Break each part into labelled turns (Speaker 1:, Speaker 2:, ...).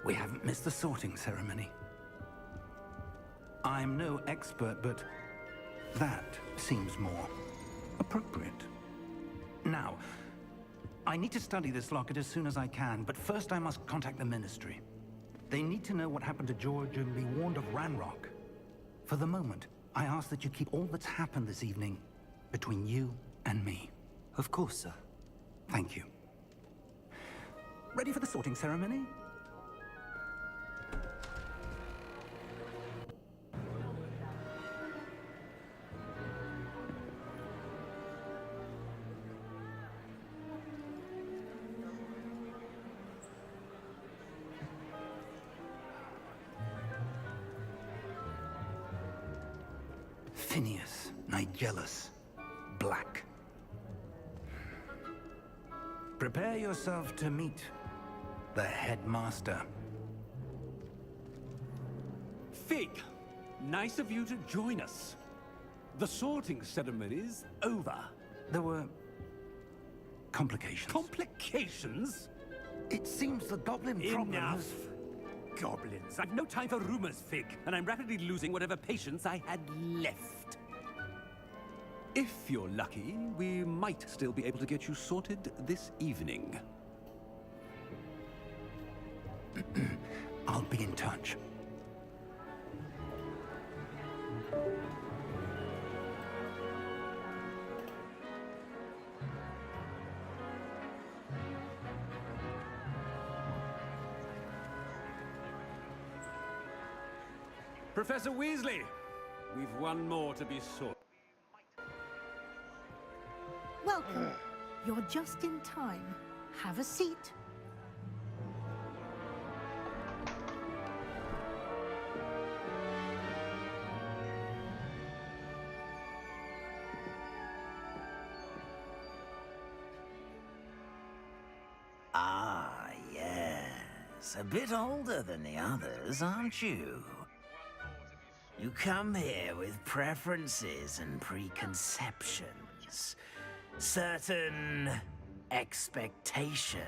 Speaker 1: We haven't missed the sorting ceremony. I'm no expert, but that seems more appropriate. Now, I need to study this locket as soon as I can, but first I must contact the Ministry. They need to know what happened to George and be warned of Ranrock. For the moment, I ask that you keep all that's happened this evening between you and me.
Speaker 2: Of course, sir.
Speaker 1: Thank you. Ready for the sorting ceremony? Phineas, Nigellus, Black. Prepare yourself to meet the headmaster.
Speaker 3: Fig, nice of you to join us. The sorting ceremony's over.
Speaker 1: There were complications.
Speaker 3: Complications?
Speaker 1: It seems the goblin problem
Speaker 3: Enough.
Speaker 1: has...
Speaker 3: Goblins. I've no time for rumors, Fig, and I'm rapidly losing whatever patience I had left. If you're lucky, we might still be able to get you sorted this evening.
Speaker 1: I'll be in touch.
Speaker 3: Professor Weasley, we've one more to be sorted.
Speaker 4: Welcome. You're just in time. Have a seat.
Speaker 5: Ah, yes. A bit older than the others, aren't you? You come here with preferences and preconceptions. Certain expectations.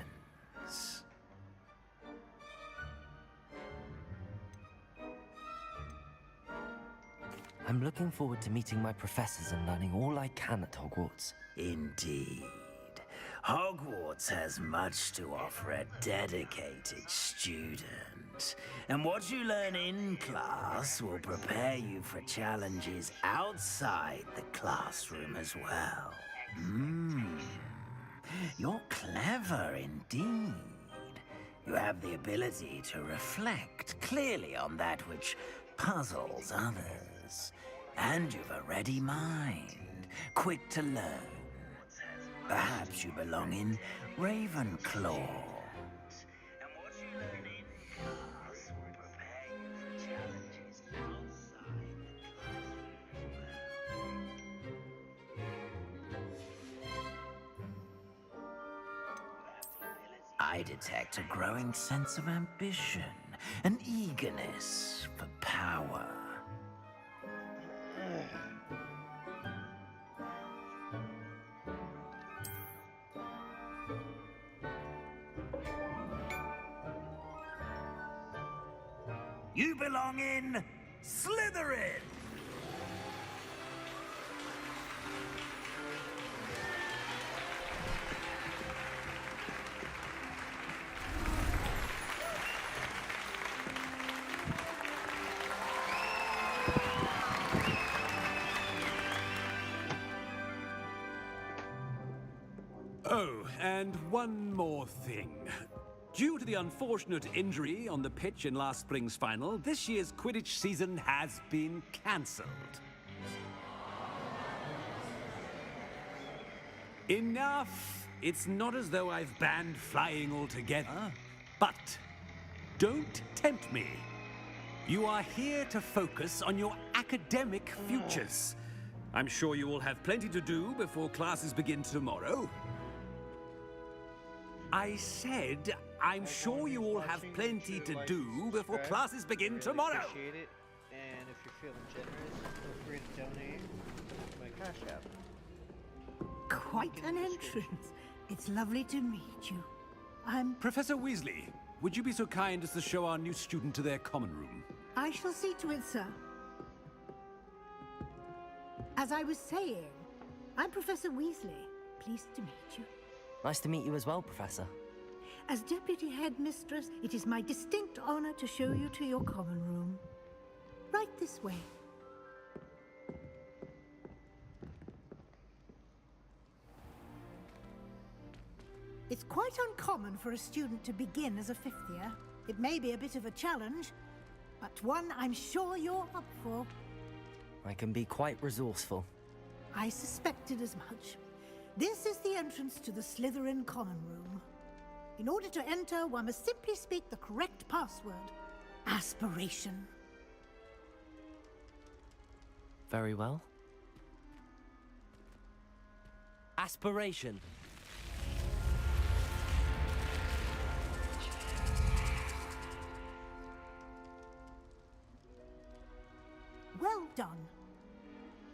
Speaker 2: I'm looking forward to meeting my professors and learning all I can at Hogwarts.
Speaker 5: Indeed. Hogwarts has much to offer a dedicated student. And what you learn in class will prepare you for challenges outside the classroom as well. You're clever indeed. You have the ability to reflect clearly on that which puzzles others. And you've a ready mind, quick to learn. Perhaps you belong in Ravenclaw. And what you learn in class will prepare you for challenges outside the classroom. I detect a growing sense of ambition, an eagerness for power. You belong in Slytherin!
Speaker 3: Oh, and one more thing. Due to the unfortunate injury on the pitch in last spring's final, this year's Quidditch season has been cancelled. Enough! It's not as though I've banned flying altogether. But don't tempt me. You are here to focus on your academic futures. I'm sure you will have plenty to do before classes begin tomorrow. I said, I'm sure you all have plenty to do before classes begin tomorrow.
Speaker 6: Appreciate it. And if you're feeling generous, feel free to donate to my Cashapp.
Speaker 4: Quite an entrance. It's lovely to meet you. I'm...
Speaker 3: Professor Weasley, would you be so kind as to show our new student to their common room?
Speaker 4: I shall see to it, sir. As I was saying, I'm Professor Weasley. Pleased to meet you.
Speaker 2: Nice to meet you as well, Professor.
Speaker 4: As Deputy Headmistress, it is my distinct honor to show you to your common room. Right this way. It's quite uncommon for a student to begin as a fifth year. It may be a bit of a challenge, but one I'm sure you're up for.
Speaker 2: I can be quite resourceful.
Speaker 4: I suspected as much. This is the entrance to the Slytherin common room. In order to enter, one must simply speak the correct password. Aspiration.
Speaker 2: Very well. Aspiration.
Speaker 4: Well done.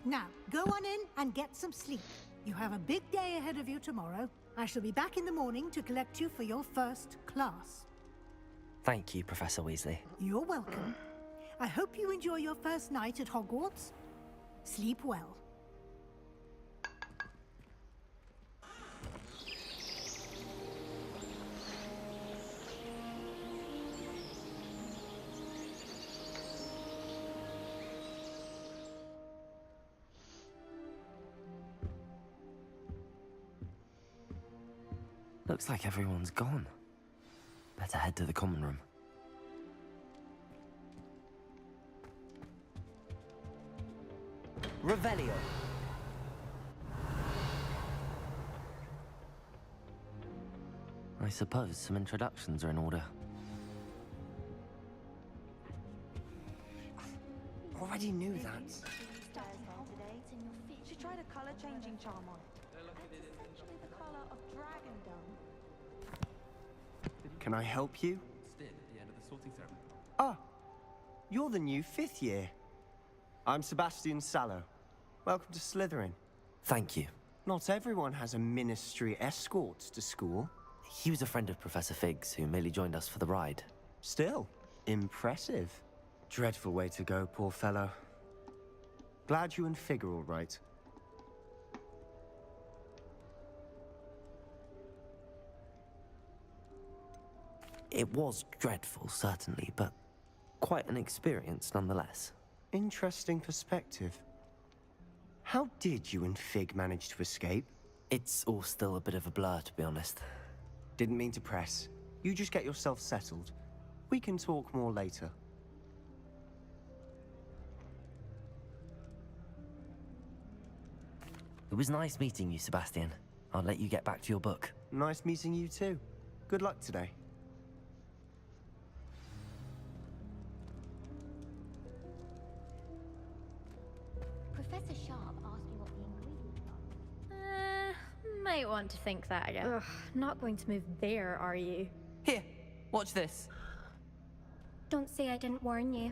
Speaker 4: Now, go on in and get some sleep. You have a big day ahead of you tomorrow. I shall be back in the morning to collect you for your first class.
Speaker 2: Thank you, Professor Weasley.
Speaker 4: You're welcome. I hope you enjoy your first night at Hogwarts. Sleep well.
Speaker 2: Looks like everyone's gone. Better head to the common room. Revelio. I suppose some introductions are in order. Already knew that.
Speaker 7: She tried a color changing charm on it. It's essentially the color of dragon dung.
Speaker 8: Can I help you? Ah, you're the new fifth year. I'm Sebastian Sallow. Welcome to Slytherin.
Speaker 2: Thank you.
Speaker 8: Not everyone has a ministry escort to school.
Speaker 2: He was a friend of Professor Fig's who merely joined us for the ride.
Speaker 8: Still, impressive. Dreadful way to go, poor fellow. Glad you and Fig are all right.
Speaker 2: It was dreadful, certainly, but quite an experience nonetheless.
Speaker 8: Interesting perspective. How did you and Fig manage to escape?
Speaker 2: It's all still a bit of a blur, to be honest.
Speaker 8: Didn't mean to press. You just get yourself settled. We can talk more later.
Speaker 2: It was nice meeting you, Sebastian. I'll let you get back to your book.
Speaker 8: Nice meeting you too. Good luck today.
Speaker 9: Professor Sharp asked me what the ingredients are.
Speaker 10: Might want to think that again. Ugh, not going to move there, are you?
Speaker 2: Here, watch this.
Speaker 9: Don't say I didn't warn you.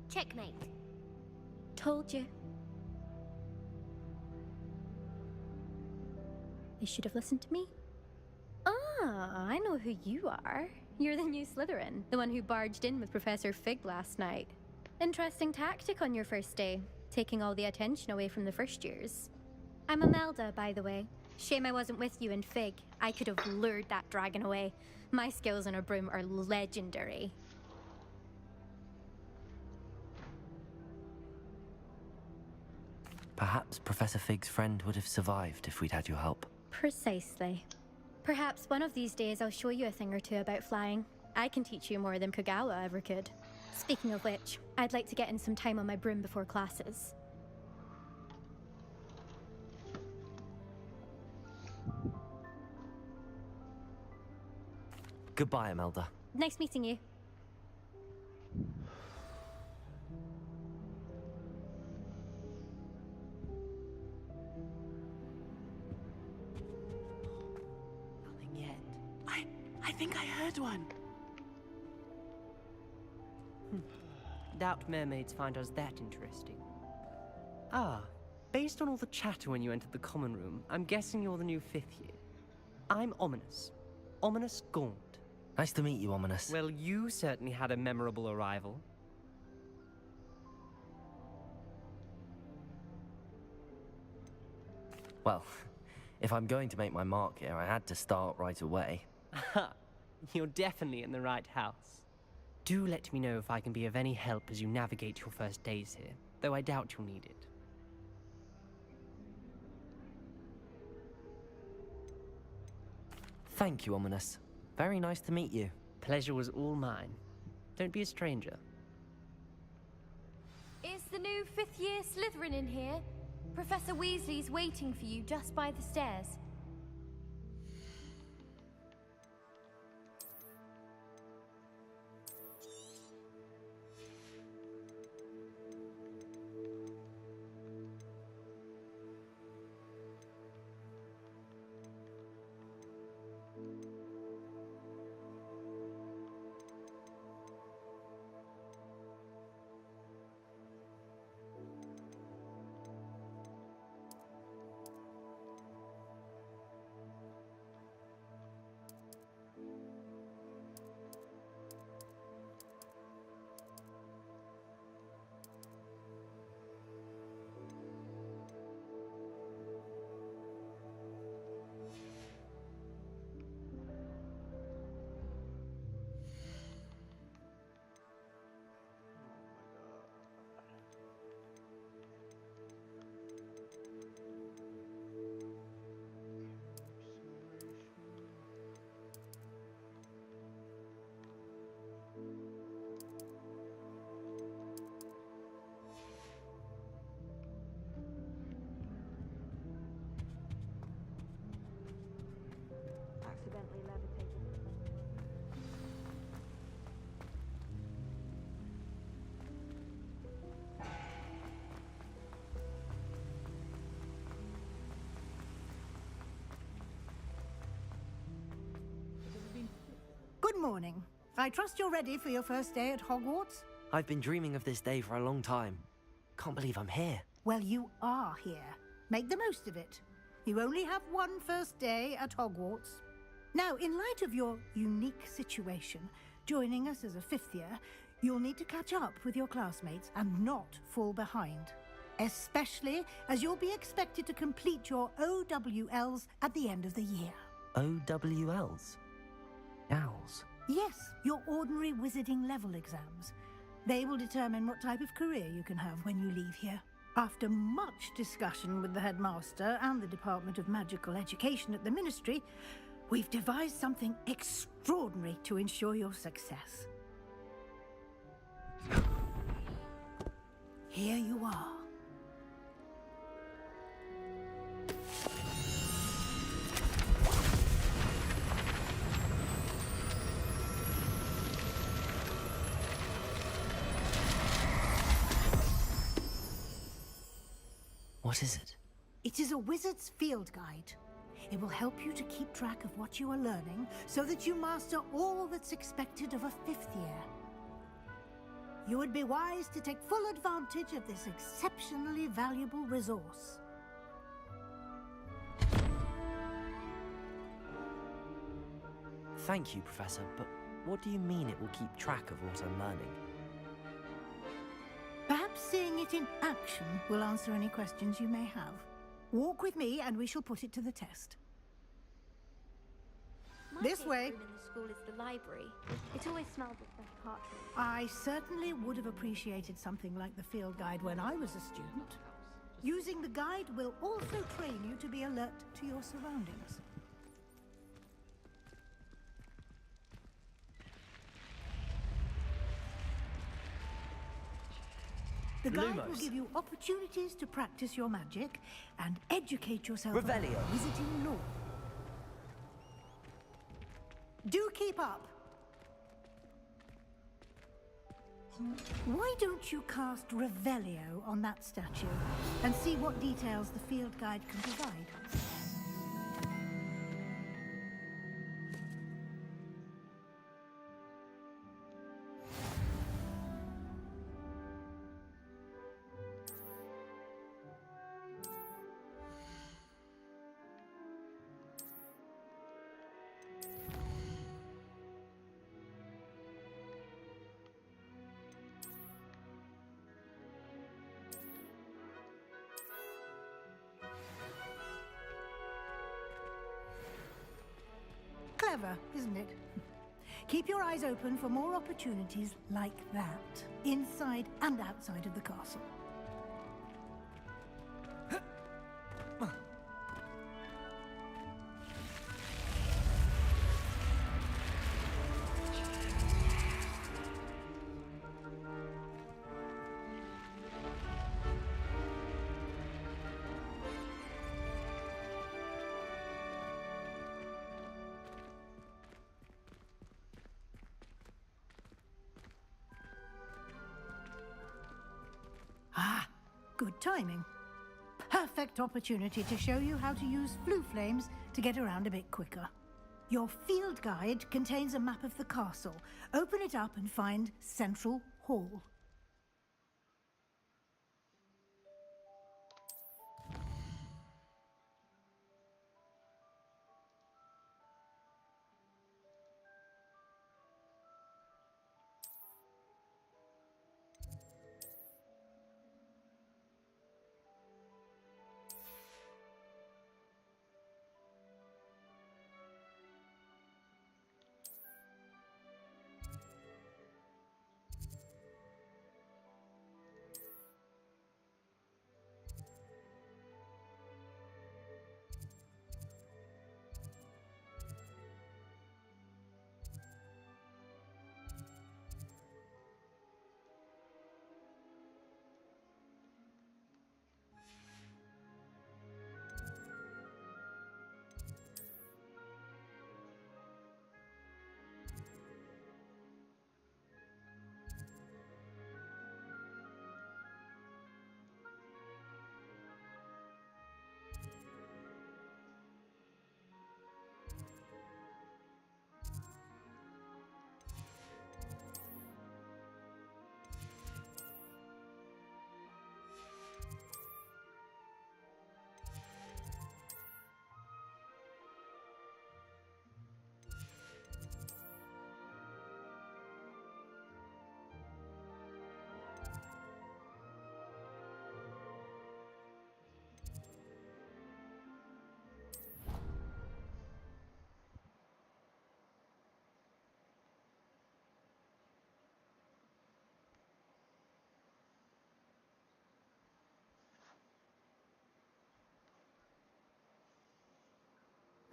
Speaker 9: Checkmate. Told you.
Speaker 10: They should have listened to me. Ah, I know who you are. You're the new Slytherin, the one who barged in with Professor Fig last night. Interesting tactic on your first day, taking all the attention away from the first years.
Speaker 9: I'm Imelda, by the way. Shame I wasn't with you and Fig. I could have lured that dragon away. My skills on a broom are legendary.
Speaker 2: Perhaps Professor Fig's friend would have survived if we'd had your help.
Speaker 10: Precisely.
Speaker 9: Perhaps one of these days I'll show you a thing or two about flying. I can teach you more than Kagawa ever could. Speaking of which, I'd like to get in some time on my broom before classes.
Speaker 2: Goodbye, Imelda.
Speaker 9: Nice meeting you.
Speaker 11: Nothing yet. I think I heard one.
Speaker 12: Doubt mermaids find us that interesting. Ah, based on all the chatter when you entered the common room, I'm guessing you're the new fifth year. I'm Ominous. Ominous Gaunt.
Speaker 2: Nice to meet you, Ominous.
Speaker 12: Well, you certainly had a memorable arrival.
Speaker 2: Well, if I'm going to make my mark here, I had to start right away.
Speaker 12: You're definitely in the right house. Do let me know if I can be of any help as you navigate your first days here, though I doubt you'll need it.
Speaker 2: Thank you, Ominous. Very nice to meet you.
Speaker 12: Pleasure was all mine. Don't be a stranger.
Speaker 10: Is the new fifth-year Slytherin in here? Professor Weasley's waiting for you just by the stairs. Accidentally levitated.
Speaker 4: Good morning. I trust you're ready for your first day at Hogwarts?
Speaker 2: I've been dreaming of this day for a long time. Can't believe I'm here.
Speaker 4: Well, you are here. Make the most of it. You only have one first day at Hogwarts. Now, in light of your unique situation, joining us as a fifth year, you'll need to catch up with your classmates and not fall behind. Especially as you'll be expected to complete your OWLs at the end of the year.
Speaker 2: OWLs? Owls?
Speaker 4: Yes, your ordinary wizarding level exams. They will determine what type of career you can have when you leave here. After much discussion with the headmaster and the Department of Magical Education at the Ministry, we've devised something extraordinary to ensure your success. Here you are.
Speaker 2: What is it?
Speaker 4: It is a wizard's field guide. It will help you to keep track of what you are learning so that you master all that's expected of a fifth year. You would be wise to take full advantage of this exceptionally valuable resource.
Speaker 2: Thank you, Professor, but what do you mean it will keep track of what I'm learning?
Speaker 4: Perhaps seeing it in action will answer any questions you may have. Walk with me and we shall put it to the test. This way.
Speaker 10: Room in the school is the library. It always smells of fresh parchment.
Speaker 4: I certainly would have appreciated something like the field guide when I was a student. Using the guide will also train you to be alert to your surroundings. The guide will
Speaker 2: Lumos.
Speaker 4: give you opportunities to practice your magic and educate yourself
Speaker 2: Revelio.
Speaker 4: about wizarding lore. Do keep up! Why don't you cast Revelio on that statue and see what details the field guide can provide? clever, isn't it? Keep your eyes open for more opportunities like that, inside and outside of the castle. Ah, good timing. Perfect opportunity to show you how to use flue flames to get around a bit quicker. Your field guide contains a map of the castle. Open it up and find Central Hall.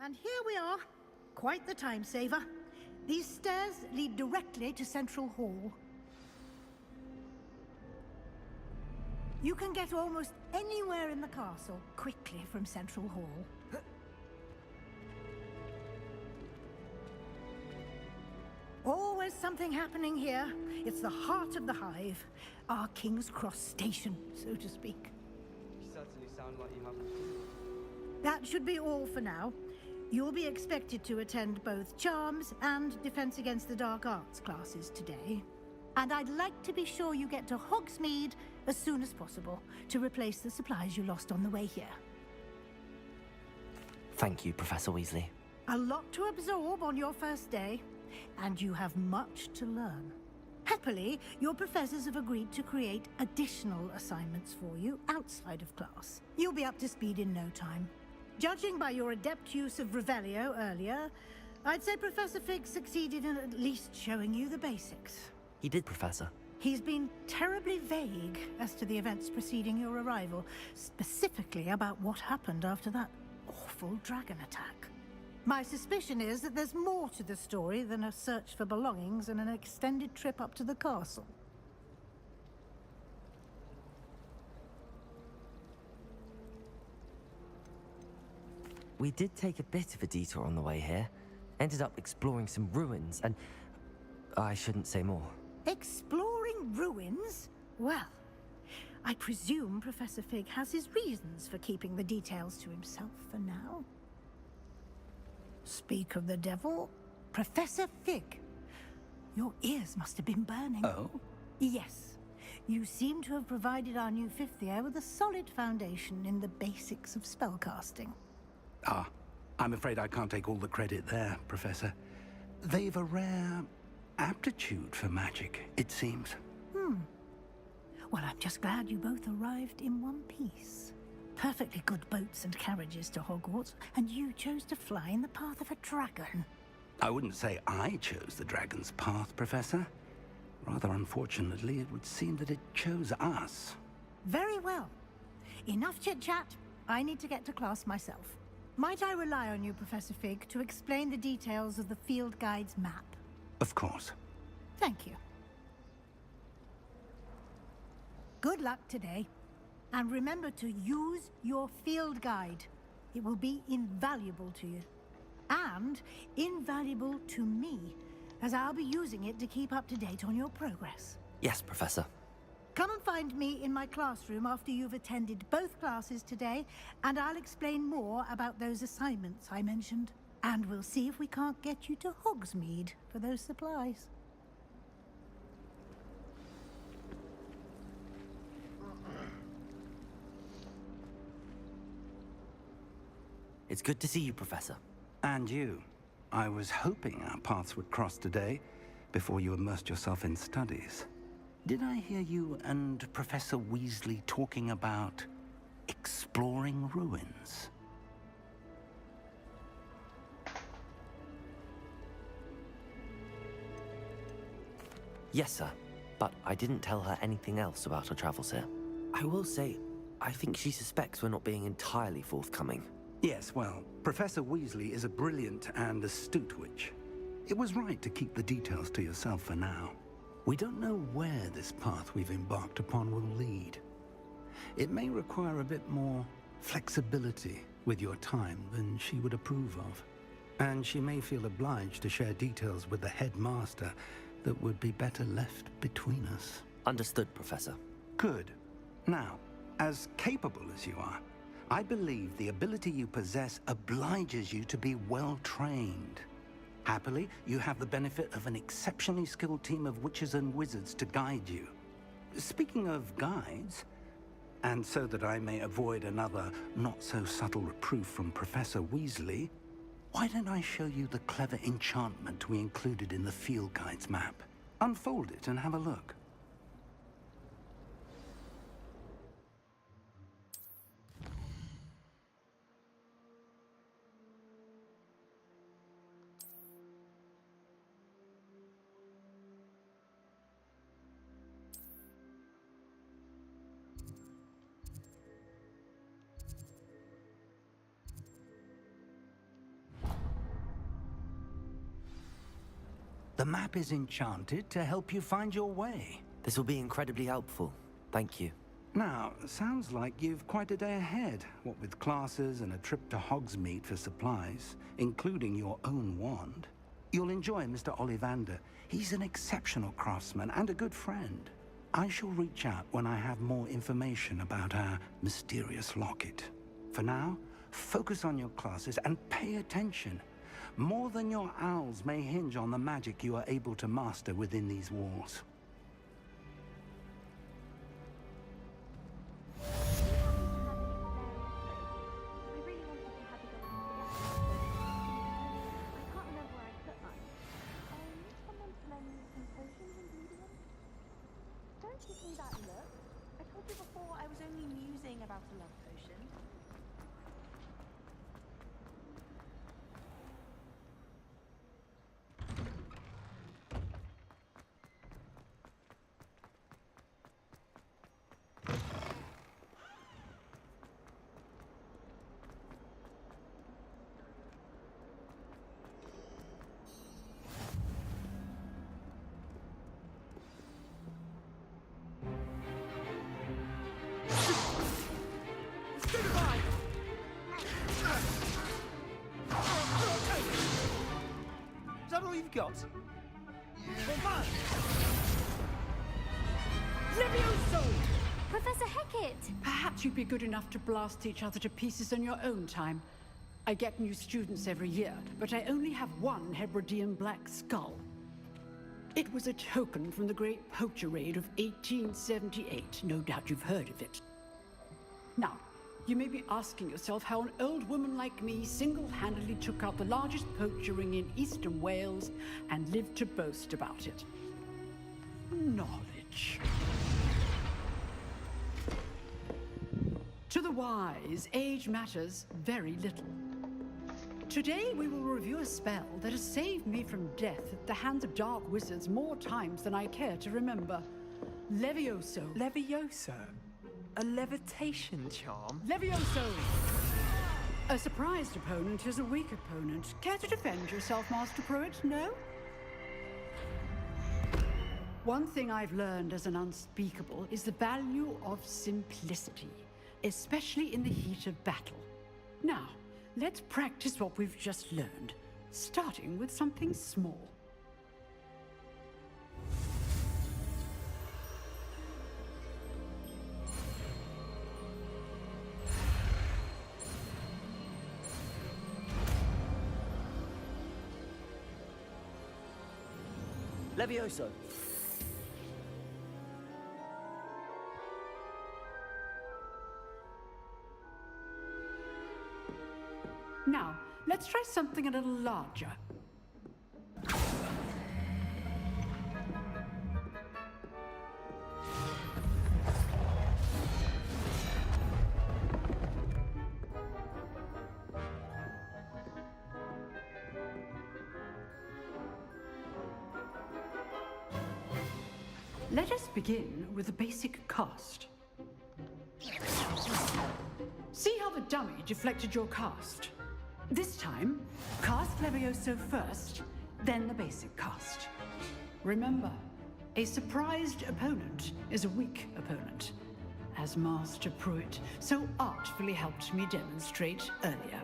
Speaker 4: And here we are. Quite the time saver. These stairs lead directly to Central Hall. You can get almost anywhere in the castle quickly from Central Hall. Always something happening here. It's the heart of the hive. Our King's Cross station, so to speak.
Speaker 13: You certainly sound like you have.
Speaker 4: That should be all for now. You'll be expected to attend both Charms and Defense Against the Dark Arts classes today. And I'd like to be sure you get to Hogsmeade as soon as possible to replace the supplies you lost on the way here.
Speaker 2: Thank you, Professor Weasley.
Speaker 4: A lot to absorb on your first day, and you have much to learn. Happily, your professors have agreed to create additional assignments for you outside of class. You'll be up to speed in no time. Judging by your adept use of Revelio earlier, I'd say Professor Fig succeeded in at least showing you the basics.
Speaker 2: He did, Professor.
Speaker 4: He's been terribly vague as to the events preceding your arrival, specifically about what happened after that awful dragon attack. My suspicion is that there's more to the story than a search for belongings and an extended trip up to the castle.
Speaker 2: We did take a bit of a detour on the way here. Ended up exploring some ruins, and I shouldn't say more.
Speaker 4: Exploring ruins? Well, I presume Professor Fig has his reasons for keeping the details to himself for now. Speak of the devil, Professor Fig. Your ears must have been burning.
Speaker 1: Oh?
Speaker 4: Yes. You seem to have provided our new fifth year with a solid foundation in the basics of spellcasting.
Speaker 1: Ah, I'm afraid I can't take all the credit there, Professor. They've a rare aptitude for magic, it seems.
Speaker 4: Well, I'm just glad you both arrived in one piece. Perfectly good boats and carriages to Hogwarts, and you chose to fly in the path of a dragon.
Speaker 1: I wouldn't say I chose the dragon's path, Professor. Rather unfortunately, it would seem that it chose us.
Speaker 4: Very well. Enough chit-chat. I need to get to class myself. Might I rely on you, Professor Fig, to explain the details of the field guide's map?
Speaker 1: Of course.
Speaker 4: Thank you. Good luck today. And remember to use your field guide. It will be invaluable to you. And invaluable to me, as I'll be using it to keep up to date on your progress.
Speaker 2: Yes, Professor.
Speaker 4: Come and find me in my classroom after you've attended both classes today, and I'll explain more about those assignments I mentioned. And we'll see if we can't get you to Hogsmeade for those supplies.
Speaker 2: It's good to see you, Professor.
Speaker 1: And you. I was hoping our paths would cross today, before you immersed yourself in studies. Did I hear you and Professor Weasley talking about exploring ruins?
Speaker 2: Yes, sir. But I didn't tell her anything else about her travels here. I will say, I think she suspects we're not being entirely forthcoming.
Speaker 1: Yes, well, Professor Weasley is a brilliant and astute witch. It was right to keep the details to yourself for now. We don't know where this path we've embarked upon will lead. It may require a bit more flexibility with your time than she would approve of. And she may feel obliged to share details with the headmaster that would be better left between us.
Speaker 2: Understood, Professor.
Speaker 1: Good. Now, as capable as you are, I believe the ability you possess obliges you to be well-trained. Happily, you have the benefit of an exceptionally skilled team of witches and wizards to guide you. Speaking of guides, and so that I may avoid another not-so-subtle reproof from Professor Weasley, why don't I show you the clever enchantment we included in the field guide's map? Unfold it and have a look. The map is enchanted to help you find your way.
Speaker 2: This will be incredibly helpful. Thank you.
Speaker 1: Now, sounds like you've quite a day ahead, what with classes and a trip to Hogsmeade for supplies, including your own wand. You'll enjoy Mr. Ollivander. He's an exceptional craftsman and a good friend. I shall reach out when I have more information about our mysterious locket. For now, focus on your classes and pay attention. More than your owls may hinge on the magic you are able to master within these walls.
Speaker 7: Don't give me that look. I told you before I was only musing about a love potion.
Speaker 11: Is that all you've got?
Speaker 14: Levioso!
Speaker 10: Professor Hecat!
Speaker 14: Perhaps you'd be good enough to blast each other to pieces in your own time. I get new students every year, but I only have one Hebridean black skull. It was a token from the Great Poacher Raid of 1878. No doubt you've heard of it. Now, you may be asking yourself how an old woman like me single-handedly took out the largest poacher ring in eastern Wales and lived to boast about it. Knowledge. To the wise, age matters very little. Today we will review a spell that has saved me from death at the hands of dark wizards more times than I care to remember. Levioso.
Speaker 11: Levioso? A levitation charm?
Speaker 14: Levioso! A surprised opponent is a weak opponent. Care to defend yourself, Master Pruitt? No? One thing I've learned as an unspeakable is the value of simplicity, especially in the heat of battle. Now, let's practice what we've just learned, starting with something small.
Speaker 2: Levioso!
Speaker 14: Now, let's try something a little larger. Let us begin with the basic cast. See how the dummy deflected your cast? This time, cast Levioso first, then the basic cast. Remember, a surprised opponent is a weak opponent, as Master Pruitt so artfully helped me demonstrate earlier.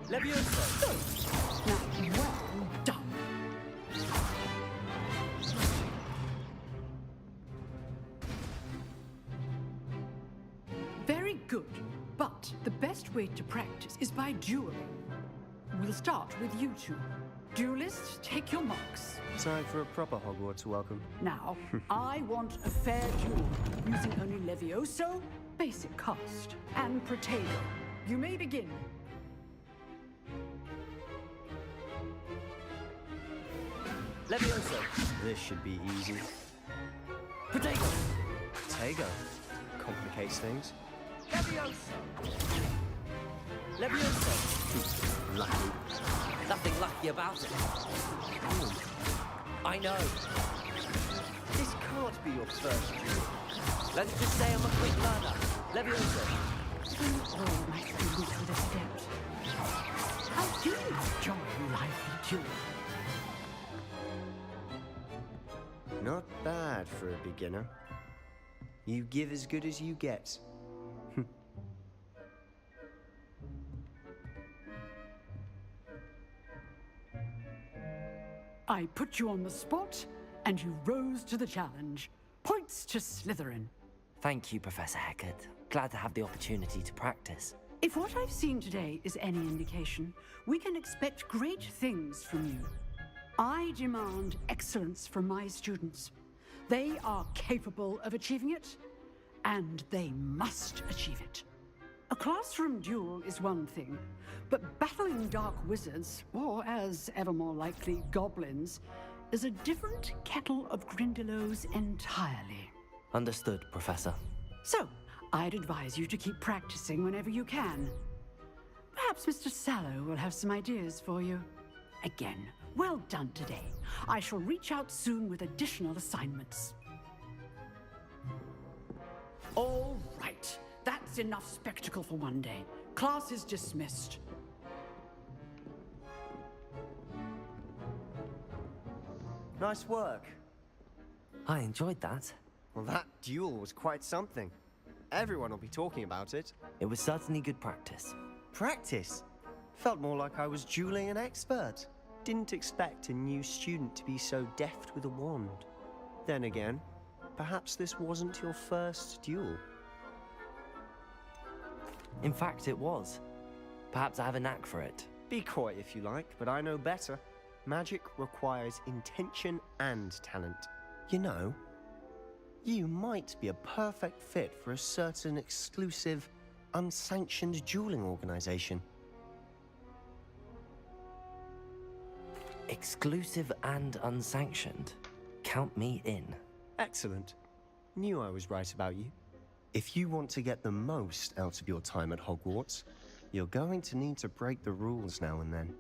Speaker 2: Levioso!
Speaker 14: Now, well done. Very good, but the best way to practice is by dueling. We'll start with you two. Duelists, take your marks.
Speaker 8: Time for a proper Hogwarts welcome.
Speaker 14: Now, I want a fair duel, using only Levioso, basic cast, and Protego. You may begin.
Speaker 2: Levioso!
Speaker 8: This should be easy.
Speaker 2: Protego!
Speaker 8: Protego. Complicates things.
Speaker 2: Levioso! Levioso!
Speaker 8: Lucky.
Speaker 2: Nothing lucky about it. I know.
Speaker 8: This can't be your first duel.
Speaker 2: Let's just say I'm a quick learner. Levioso!
Speaker 14: Oh, my students would have stepped. How do you enjoy lively duel?
Speaker 8: Not bad for a beginner. You give as good as you get.
Speaker 14: I put you on the spot, and you rose to the challenge. Points to Slytherin.
Speaker 2: Thank you, Professor Hecat. Glad to have the opportunity to practice.
Speaker 14: If what I've seen today is any indication, we can expect great things from you. I demand excellence from my students. They are capable of achieving it, and they must achieve it. A classroom duel is one thing, but battling dark wizards, or as ever more likely, goblins, is a different kettle of Grindylows entirely.
Speaker 2: Understood, Professor.
Speaker 14: So, I'd advise you to keep practicing whenever you can. Perhaps Mr. Sallow will have some ideas for you. Again, well done today. I shall reach out soon with additional assignments. All right. That's enough spectacle for one day. Class is dismissed.
Speaker 8: Nice work.
Speaker 2: I enjoyed that.
Speaker 8: Well, that duel was quite something. Everyone will be talking about it.
Speaker 2: It was certainly good practice.
Speaker 8: Practice? Felt more like I was dueling an expert. Didn't expect a new student to be so deft with a wand. Then again, perhaps this wasn't your first duel.
Speaker 2: In fact, it was. Perhaps I have a knack for it.
Speaker 8: Be coy if you like, but I know better. Magic requires intention and talent. You know, you might be a perfect fit for a certain exclusive, unsanctioned dueling organization.
Speaker 2: Exclusive and unsanctioned. Count me in.
Speaker 8: Excellent. Knew I was right about you. If you want to get the most out of your time at Hogwarts, You're going to need to break the rules now and then.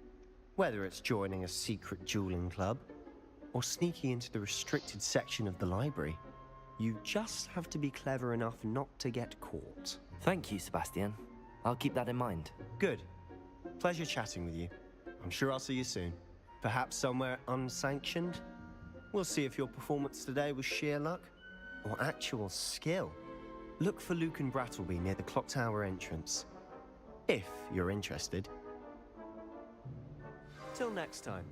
Speaker 8: Whether it's joining a secret dueling club, or sneaking into the restricted section of the library. You just have to be clever enough not to get caught.
Speaker 2: Thank you, Sebastian. I'll keep that in mind.
Speaker 8: Good. Pleasure chatting with you. I'm sure I'll see you soon. Perhaps somewhere unsanctioned? We'll see if your performance today was sheer luck or actual skill. Look for Luke and Brattleby near the clock tower entrance. If you're interested. Till next time.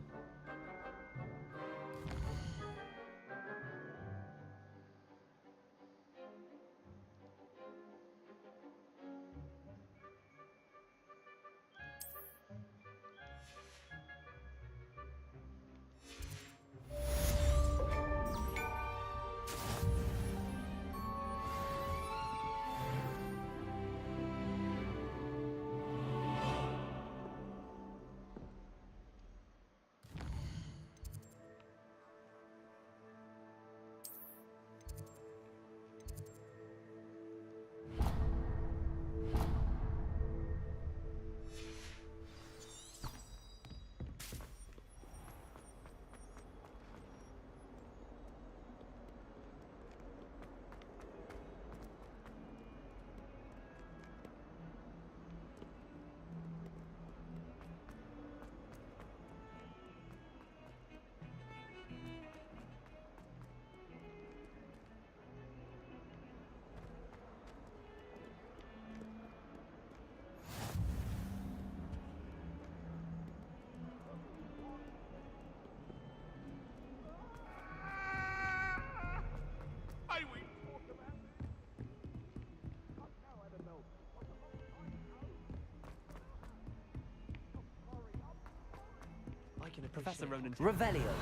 Speaker 13: Professor Ronan.
Speaker 2: Revelio.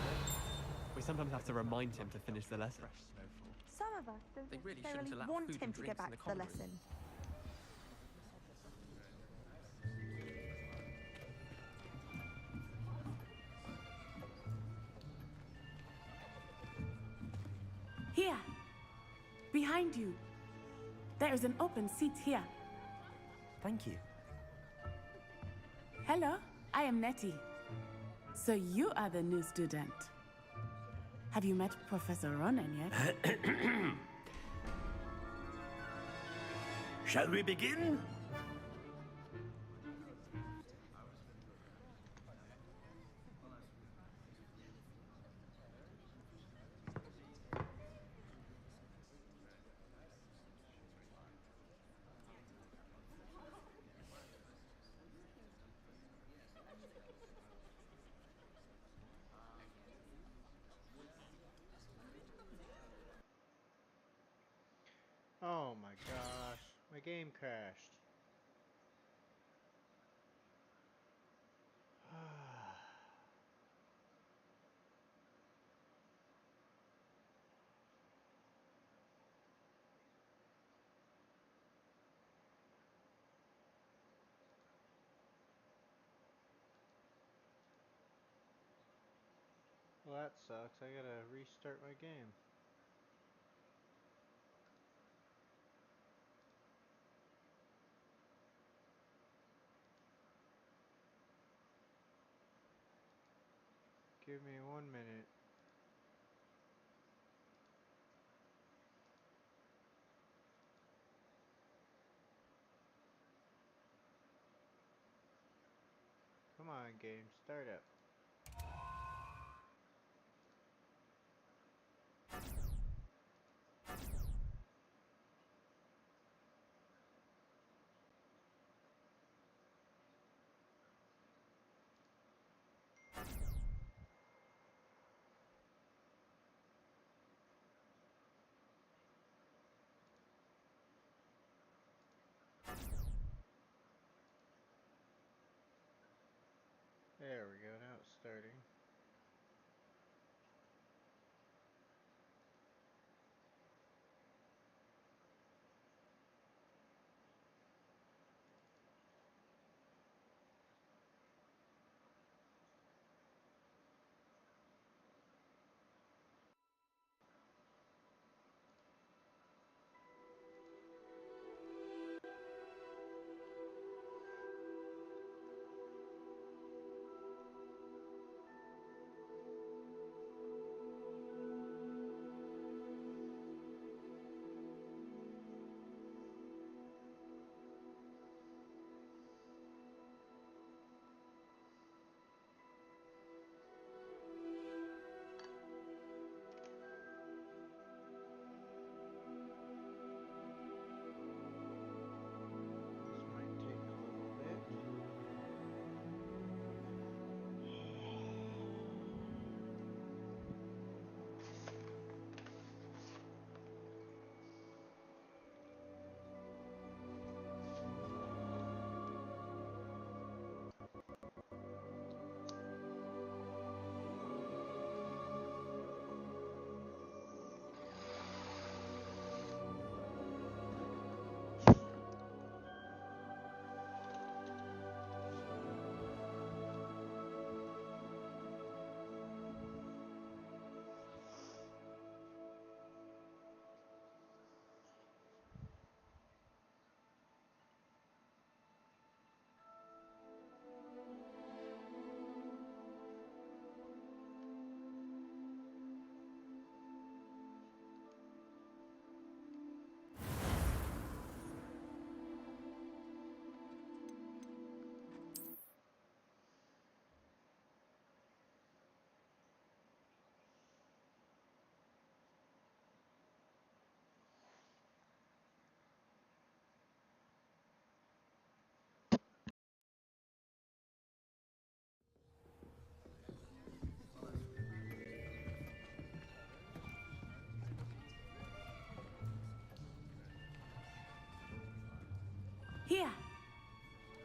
Speaker 13: We sometimes have to remind him to finish the lesson.
Speaker 7: Some of us don't
Speaker 13: They really
Speaker 7: necessarily
Speaker 13: shouldn't allow
Speaker 7: want
Speaker 13: food
Speaker 7: him
Speaker 13: and
Speaker 7: to
Speaker 13: drinks
Speaker 7: get
Speaker 13: in
Speaker 7: back
Speaker 13: the
Speaker 7: to the
Speaker 13: common room.
Speaker 7: lesson.
Speaker 11: Here! Behind you! There is an open seat here.
Speaker 2: Thank you.
Speaker 11: Hello, I am Nettie. So you are the new student. Have you met Professor Ronan yet?
Speaker 5: Shall we begin?
Speaker 6: Oh my gosh, my game crashed. Well, that sucks. I gotta restart my game. Give me 1 minute. Come on, game, start up. There we go, now it's starting.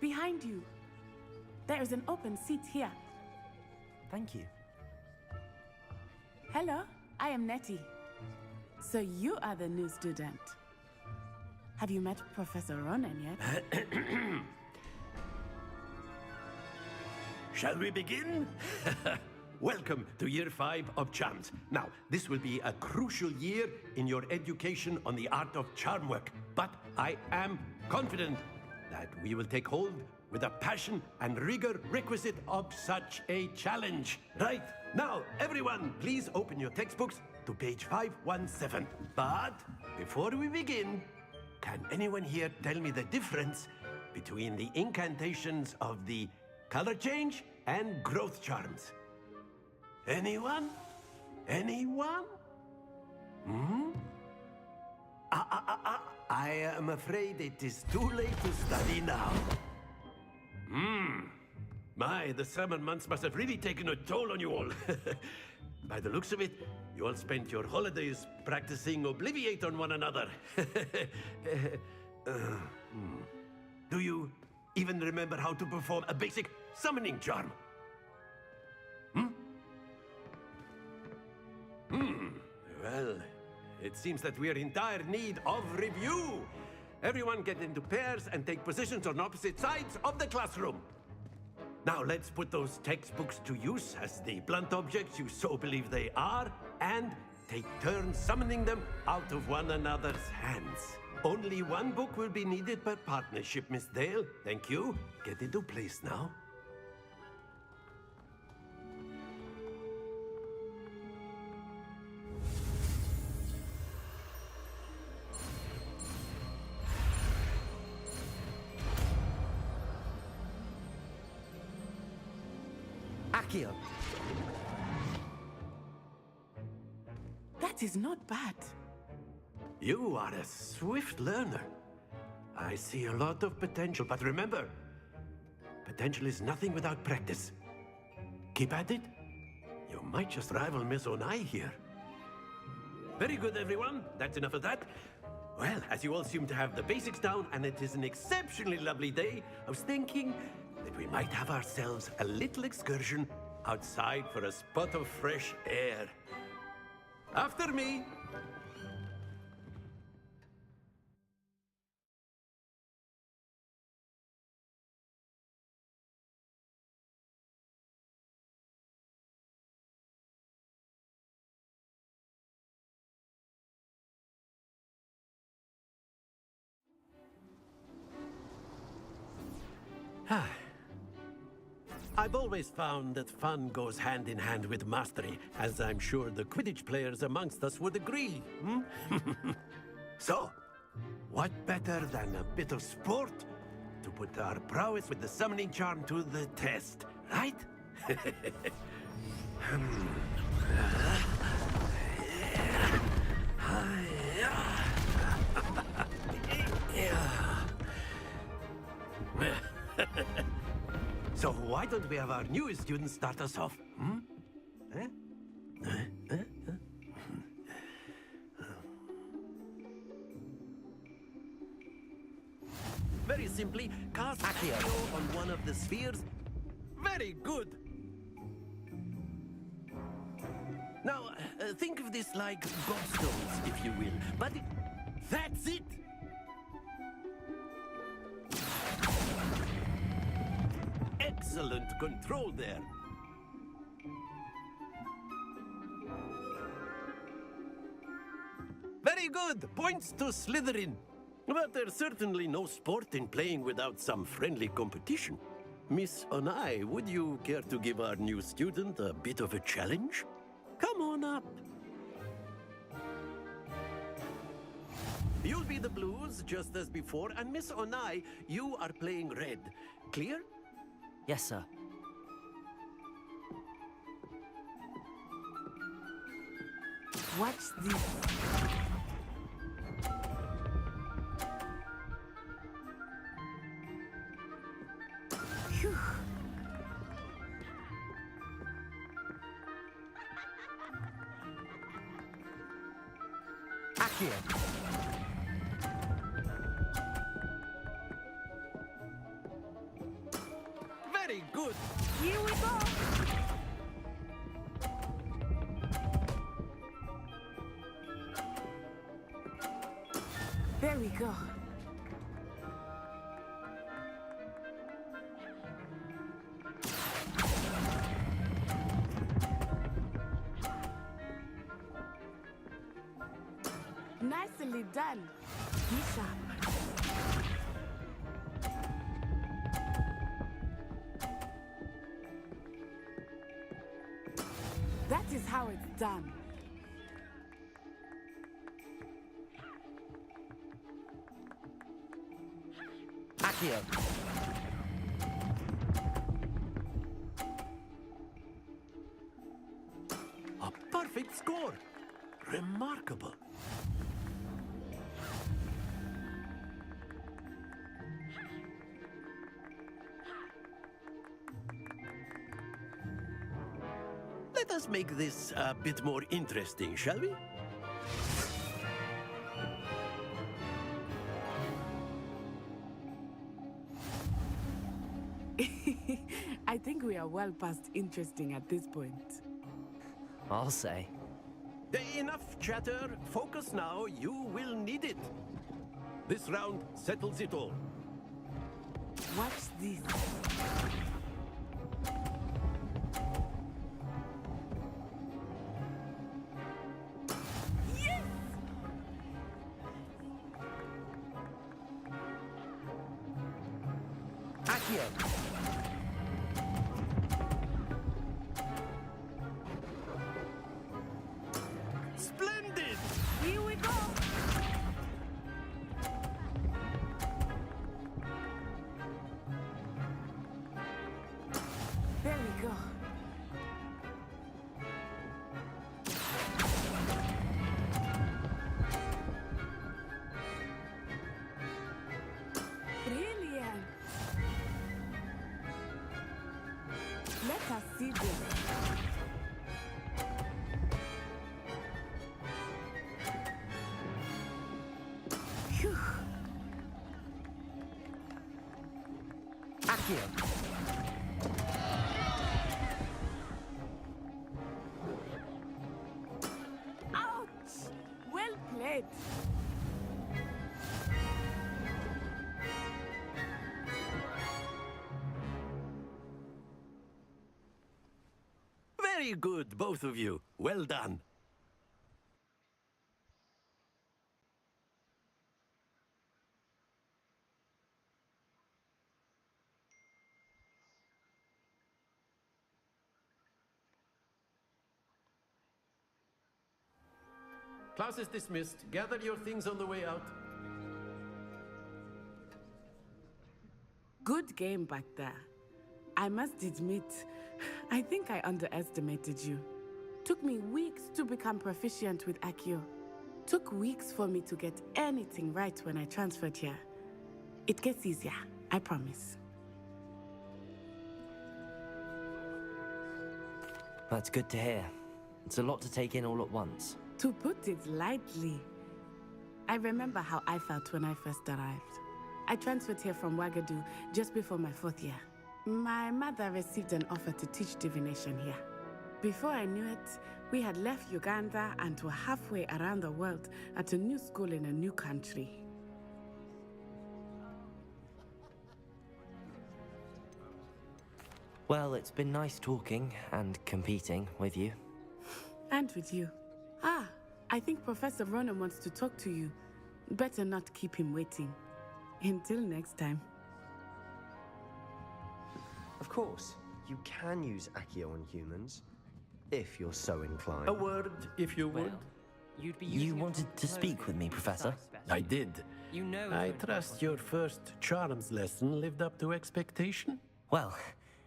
Speaker 11: Behind you. There is an open seat here.
Speaker 2: Thank you.
Speaker 11: Hello, I am Nettie. So you are the new student. Have you met Professor Ronan yet?
Speaker 15: Shall we begin? Welcome to Year 5 of Charms. Now, this will be a crucial year in your education on the art of charm work. But I am confident that we will take hold with the passion and rigor requisite of such a challenge. Right, now, everyone, please open your textbooks to page 517. But before we begin, can anyone here tell me the difference between the incantations of the color change and growth charms? Anyone? Anyone? Hmm? I am afraid it is too late to study now. The summer months must have really taken a toll on you all. By the looks of it, you all spent your holidays practicing Obliviate on one another. Do you even remember how to perform a basic summoning charm? Well, it seems that we are in dire need of review. Everyone get into pairs and take positions on opposite sides of the classroom. Now let's put those textbooks to use as the blunt objects you so believe they are, and take turns summoning them out of one another's hands. Only one book will be needed per partnership, Miss Dale. Thank you. Get into place now.
Speaker 2: Accio!
Speaker 11: That is not bad.
Speaker 15: You are a swift learner. I see a lot of potential, but remember, potential is nothing without practice. Keep at it. You might just rival Miss Onai here. Very good, everyone. That's enough of that. Well, as you all seem to have the basics down, and it is an exceptionally lovely day, I was thinking that we might have ourselves a little excursion outside for a spot of fresh air. After me. I've always found that fun goes hand in hand with mastery, as I'm sure the Quidditch players amongst us would agree. So, what better than a bit of sport to put our prowess with the summoning charm to the test, right? So why don't we have our newest student start us off? Very simply, cast Accio on one of the spheres. Very good. Now, think of this like gobstones, if you will. But that's it! Excellent control there. Very good. Points to Slytherin. But there's certainly no sport in playing without some friendly competition. Miss Onai, would you care to give our new student a bit of a challenge? Come on up. You'll be the blues, just as before, and Miss Onai, you are playing red. Clear?
Speaker 2: Yes, sir.
Speaker 11: What's this? Phew.
Speaker 2: Accio!
Speaker 11: There we go. Nicely done. Be sharp. That is how it's done.
Speaker 2: Accio!
Speaker 15: A perfect score! Remarkable. Let us make this a bit more interesting, shall we?
Speaker 11: I think we are well past interesting at this point.
Speaker 2: I'll say.
Speaker 15: Enough chatter. Focus now. You will need it. This round settles it all.
Speaker 11: Watch this. Yes!
Speaker 2: Accio!
Speaker 15: Splendid!
Speaker 11: Here we go! There we go. Brilliant! Let us see this. Phew.
Speaker 2: Accio!
Speaker 11: Ouch! Well played.
Speaker 15: Very good, both of you. Well done. Class is dismissed. Gather your things on the way out.
Speaker 11: Good game back there. I must admit, I think I underestimated you. Took me weeks to become proficient with Accio. Took weeks for me to get anything right when I transferred here. It gets easier, I promise.
Speaker 2: That's good to hear. It's a lot to take in all at once.
Speaker 11: To put it lightly, I remember how I felt when I first arrived. I transferred here from Wagadu just before my 4th year. My mother received an offer to teach divination here. Before I knew it, we had left Uganda and were halfway around the world at a new school in a new country.
Speaker 2: Well, it's been nice talking and competing with you.
Speaker 11: And with you. Ah, I think Professor Ronan wants to talk to you. Better not keep him waiting. Until next time.
Speaker 8: Of course, you can use Accio on humans, if you're so inclined.
Speaker 15: A word, if you would.
Speaker 12: Well, you'd be
Speaker 2: You wanted to speak with me, Professor?
Speaker 15: I did.
Speaker 12: You know
Speaker 15: I
Speaker 12: it's going to
Speaker 15: trust your first charms lesson lived up to expectation?
Speaker 2: Well,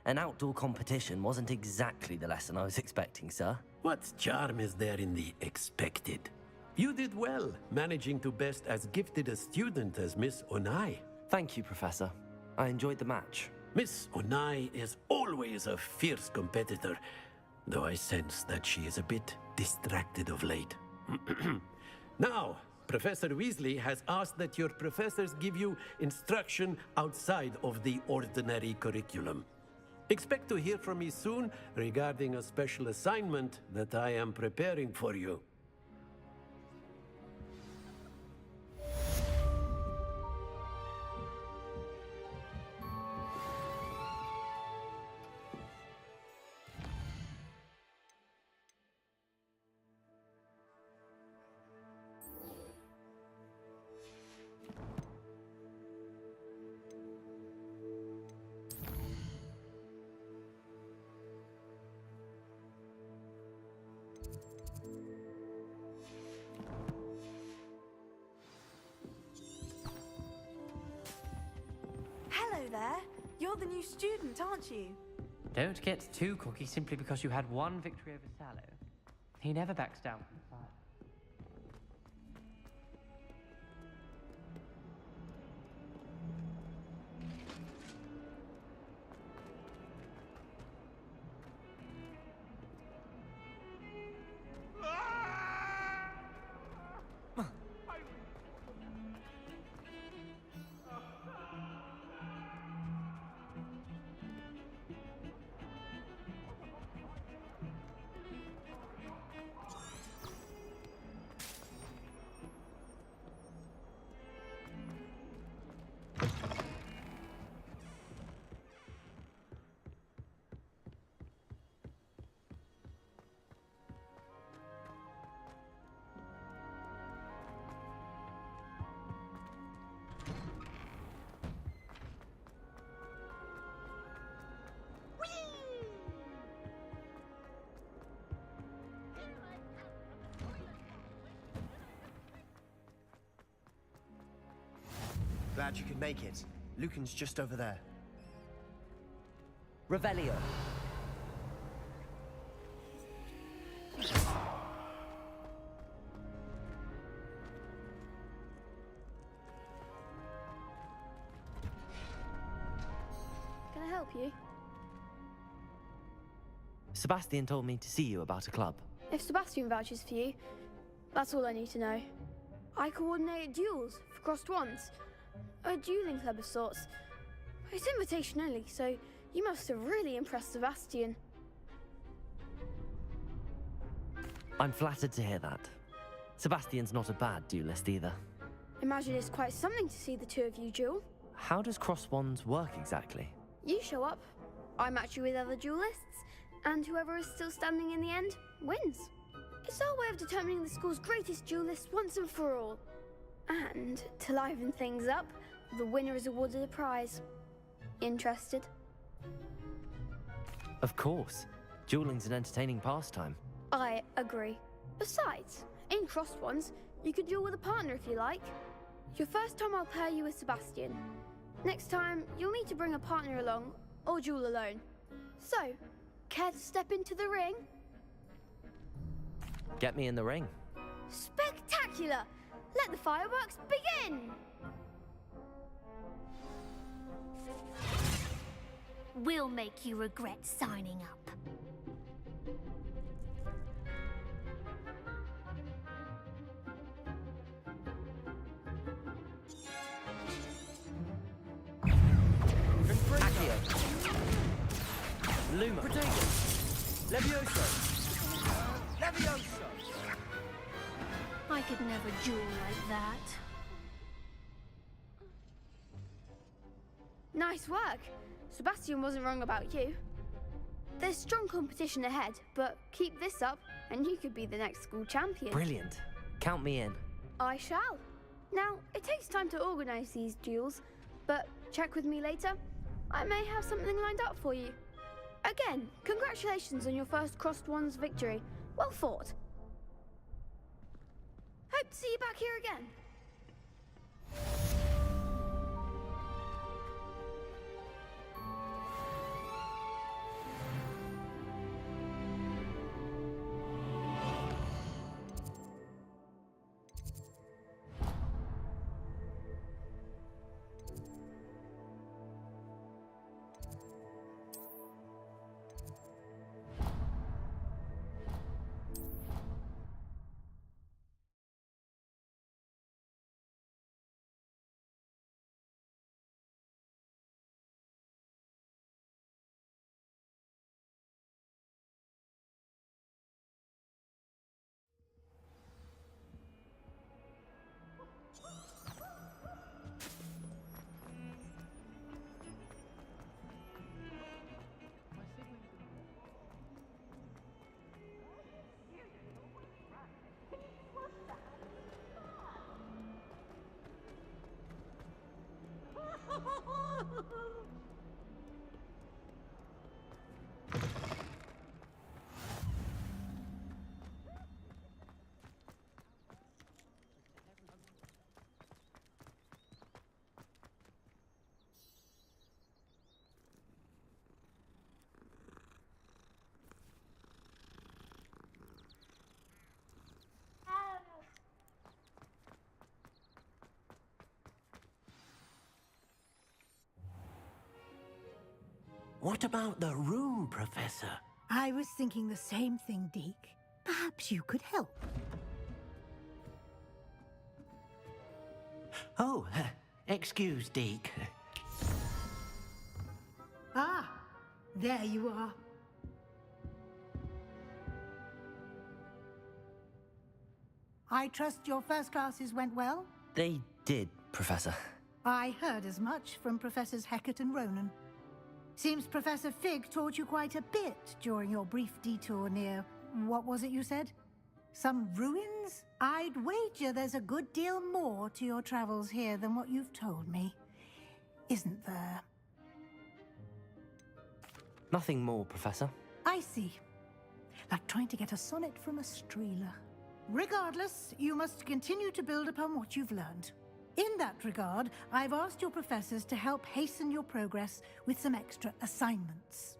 Speaker 2: an outdoor competition wasn't exactly the lesson I was expecting, sir.
Speaker 15: What charm is there in the expected? You did well, managing to best as gifted a student as Miss Onai.
Speaker 2: Thank you, Professor. I enjoyed the match.
Speaker 15: Miss Onai is always a fierce competitor, though I sense that she is a bit distracted of late. Now, Professor Weasley has asked that your professors give you instruction outside of the ordinary curriculum. Expect to hear from me soon regarding a special assignment that I am preparing for you.
Speaker 7: there. You're the new student, aren't you?
Speaker 12: Don't get too cocky simply because you had one victory over Sallow. He never backs down from the fight.
Speaker 8: Glad you could make it. Lucan's just over there.
Speaker 2: Revelio.
Speaker 16: Can I help you?
Speaker 2: Sebastian told me to see you about a club.
Speaker 16: If Sebastian vouches for you, that's all I need to know. I coordinate duels for crossed wands. A dueling club of sorts. It's invitation only, so you must have really impressed Sebastian.
Speaker 2: I'm flattered to hear that. Sebastian's not a bad duelist either.
Speaker 16: Imagine it's quite something to see the two of you duel.
Speaker 2: How does cross wands work exactly?
Speaker 16: You show up, I match you with other duelists, and whoever is still standing in the end wins. It's our way of determining the school's greatest duelist once and for all. And to liven things up, the winner is awarded a prize. Interested?
Speaker 2: Of course. Dueling's an entertaining pastime.
Speaker 16: I agree. Besides, in crossed ones, you could duel with a partner if you like. Your first time I'll pair you with Sebastian. Next time, you'll need to bring a partner along, or duel alone. So, care to step into the ring?
Speaker 2: Get me in the ring.
Speaker 16: Spectacular! Let the fireworks begin!
Speaker 17: We'll make you regret signing up.
Speaker 2: Accio. Luma.
Speaker 12: Levioso.
Speaker 17: Levioso! I could never duel like that.
Speaker 16: Nice work. Sebastian wasn't wrong about you. There's strong competition ahead, but keep this up and you could be the next school champion.
Speaker 2: Brilliant. Count me in.
Speaker 16: I shall. Now, it takes time to organise these duels, but check with me later. I may have something lined up for you. Again, congratulations on your first crossed wands victory. Well fought. Hope to see you back here again.
Speaker 15: What about the room, Professor?
Speaker 4: I was thinking the same thing, Deke. Perhaps you could help.
Speaker 15: Oh, excuse, Deke.
Speaker 4: Ah, there you are. I trust your first classes went well?
Speaker 2: They did, Professor.
Speaker 4: I heard as much from Professors Hecat and Ronan. Seems Professor Fig taught you quite a bit during your brief detour near... what was it you said? Some ruins? I'd wager there's a good deal more to your travels here than what you've told me. Isn't there?
Speaker 2: Nothing more, Professor.
Speaker 4: I see. Like trying to get a sonnet from a streeler. Regardless, you must continue to build upon what you've learned. In that regard, I've asked your professors to help hasten your progress with some extra assignments.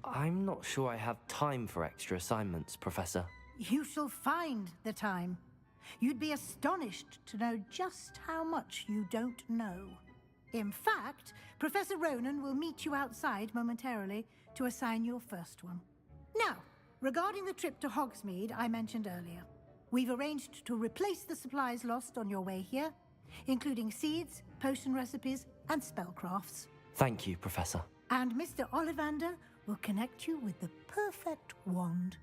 Speaker 2: I'm not sure I have time for extra assignments, Professor.
Speaker 4: You shall find the time. You'd be astonished to know just how much you don't know. In fact, Professor Ronan will meet you outside momentarily to assign your first one. Now, regarding the trip to Hogsmeade I mentioned earlier, we've arranged to replace the supplies lost on your way here, including seeds, potion recipes, and spellcrafts.
Speaker 2: Thank you, Professor.
Speaker 4: And Mr. Ollivander will connect you with the perfect wand.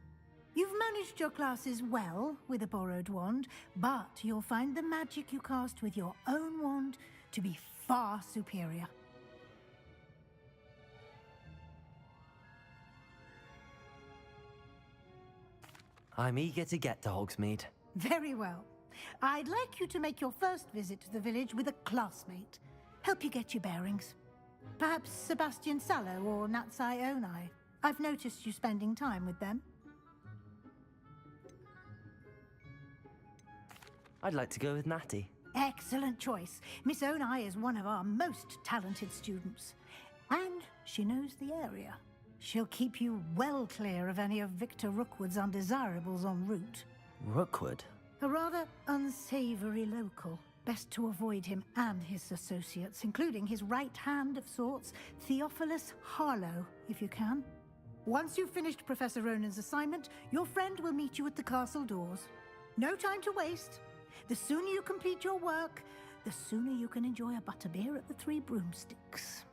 Speaker 4: You've managed your classes well with a borrowed wand, but you'll find the magic you cast with your own wand to be far superior.
Speaker 2: I'm eager to get to Hogsmeade.
Speaker 4: Very well. I'd like you to make your first visit to the village with a classmate. Help you get your bearings. Perhaps Sebastian Sallow or Natsai Onai. I've noticed you spending time with them.
Speaker 2: I'd like to go with Natty.
Speaker 4: Excellent choice. Miss Onai is one of our most talented students. And she knows the area. She'll keep you well clear of any of Victor Rookwood's undesirables en route.
Speaker 2: Rookwood?
Speaker 4: A rather unsavory local. Best to avoid him and his associates, including his right hand of sorts, Theophilus Harlow, if you can. Once you've finished Professor Ronan's assignment, your friend will meet you at the castle doors. No time to waste. The sooner you complete your work, the sooner you can enjoy a butterbeer at the Three Broomsticks.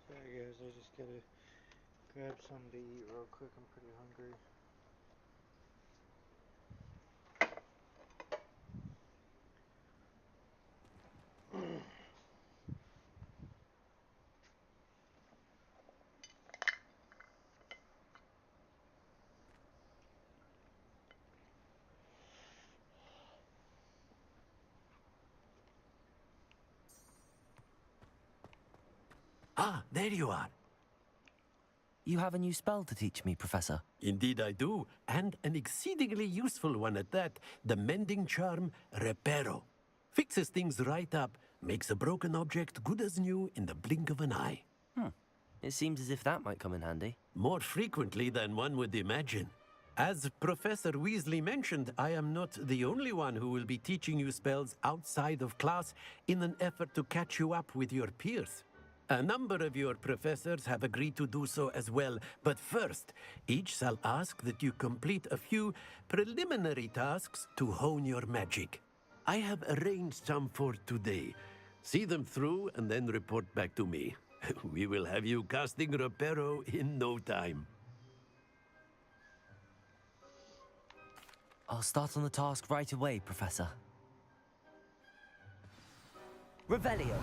Speaker 6: Sorry guys, I just gotta grab something to eat real quick, I'm pretty hungry.
Speaker 15: Ah, there you are.
Speaker 2: You have a new spell to teach me, Professor.
Speaker 15: Indeed I do, and an exceedingly useful one at that. The mending charm, Reparo. Fixes things right up, makes a broken object good as new in the blink of an eye.
Speaker 2: It seems as if that might come in handy.
Speaker 15: More frequently than one would imagine. As Professor Weasley mentioned, I am not the only one who will be teaching you spells outside of class in an effort to catch you up with your peers. A number of your professors have agreed to do so as well, but first, each shall ask that you complete a few preliminary tasks to hone your magic. I have arranged some for today. See them through and then report back to me. We will have you casting Reparo in no time.
Speaker 2: I'll start on the task right away, Professor. Revelio.